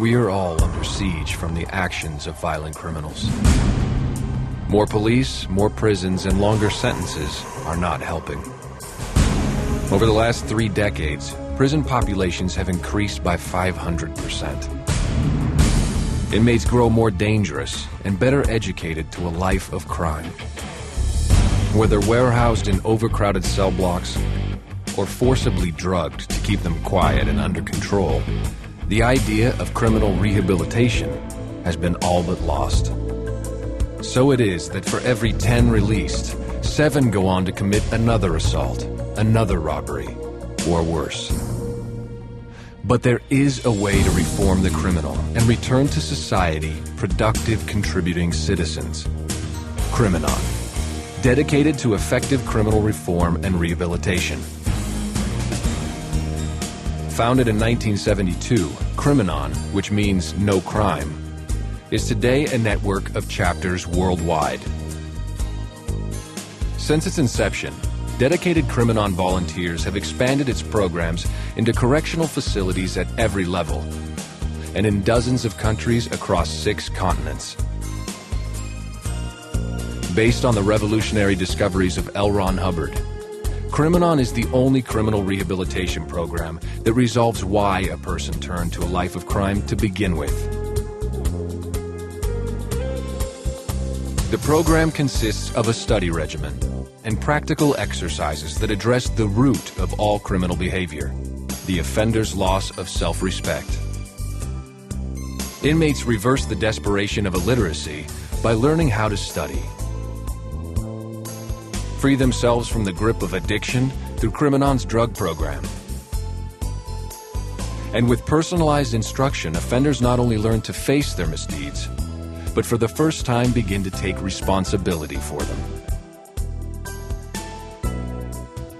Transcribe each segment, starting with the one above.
We are all under siege from the actions of violent criminals. More police, more prisons, and longer sentences are not helping. Over the last 3 decades, prison populations have increased by 500%. Inmates grow more dangerous and better educated to a life of crime. Whether warehoused in overcrowded cell blocks or forcibly drugged to keep them quiet and under control, the idea of criminal rehabilitation has been all but lost. So it is that for every 10 released, 7 go on to commit another assault, another robbery, or worse. But there is a way to reform the criminal and return to society productive, contributing citizens. Criminon, dedicated to effective criminal reform and rehabilitation. Founded in 1972, Criminon, which means no crime, is today a network of chapters worldwide. Since its inception, dedicated Criminon volunteers have expanded its programs into correctional facilities at every level and in dozens of countries across 6 continents. Based on the revolutionary discoveries of L. Ron Hubbard, Criminon is the only criminal rehabilitation program that resolves why a person turned to a life of crime to begin with. The program consists of a study regimen and practical exercises that address the root of all criminal behavior, the offender's loss of self-respect. Inmates reverse the desperation of illiteracy by learning how to study. Free themselves from the grip of addiction through Criminon's drug program. And with personalized instruction, offenders not only learn to face their misdeeds, but for the first time begin to take responsibility for them.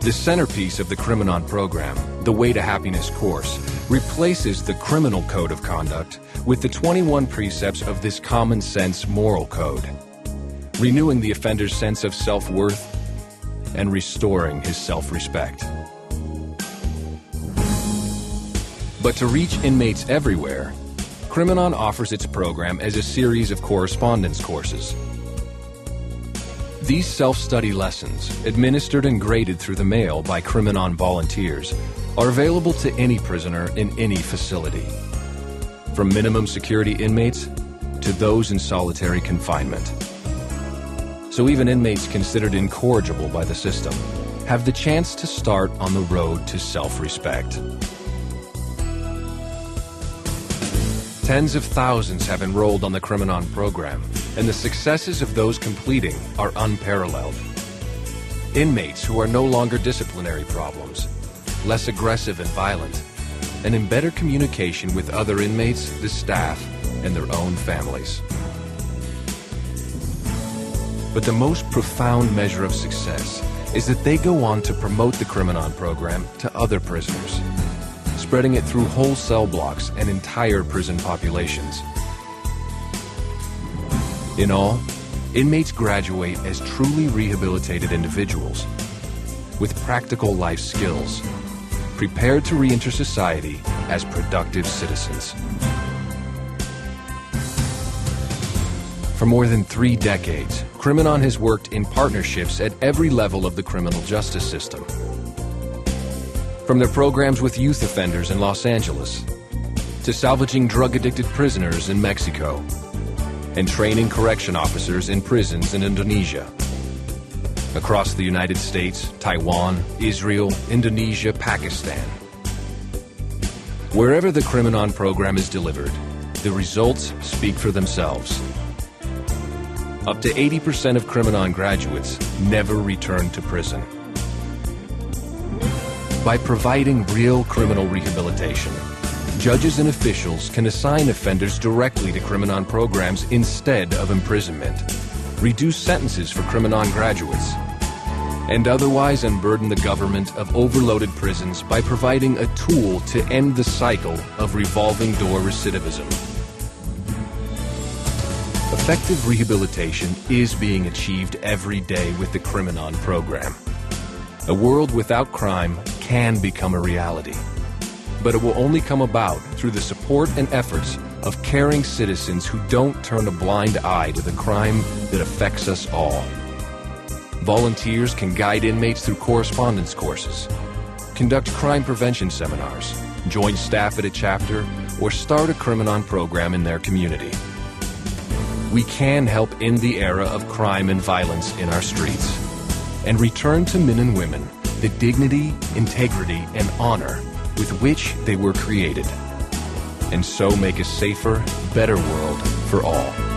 The centerpiece of the Criminon program, the Way to Happiness course, replaces the criminal code of conduct with the 21 precepts of this common-sense moral code, renewing the offender's sense of self-worth and restoring his self-respect. But to reach inmates everywhere, Criminon offers its program as a series of correspondence courses. These self-study lessons, administered and graded through the mail by Criminon volunteers, are available to any prisoner in any facility, from minimum security inmates to those in solitary confinement. So even inmates considered incorrigible by the system have the chance to start on the road to self-respect. Tens of thousands have enrolled on the Criminon program, and the successes of those completing are unparalleled. Inmates who are no longer disciplinary problems, less aggressive and violent, and in better communication with other inmates, the staff, and their own families. But the most profound measure of success is that they go on to promote the Criminon program to other prisoners, spreading it through whole cell blocks and entire prison populations. In all, inmates graduate as truly rehabilitated individuals with practical life skills, prepared to re-enter society as productive citizens. For more than 3 decades, Criminon has worked in partnerships at every level of the criminal justice system. From their programs with youth offenders in Los Angeles, to salvaging drug-addicted prisoners in Mexico, and training correction officers in prisons in Indonesia. Across the United States, Taiwan, Israel, Indonesia, Pakistan. Wherever the Criminon program is delivered, the results speak for themselves. Up to 80% of Criminon graduates never return to prison. By providing real criminal rehabilitation, judges and officials can assign offenders directly to Criminon programs instead of imprisonment, reduce sentences for Criminon graduates, and otherwise unburden the government of overloaded prisons by providing a tool to end the cycle of revolving door recidivism. Effective rehabilitation is being achieved every day with the Criminon program. A world without crime can become a reality, but it will only come about through the support support and efforts of caring citizens who don't turn a blind eye to the crime that affects us all. Volunteers can guide inmates through correspondence courses, conduct crime prevention seminars, join staff at a chapter, or start a Criminon program in their community. We can help end the era of crime and violence in our streets and return to men and women the dignity, integrity, and honor with which they were created, and so make a safer, better world for all.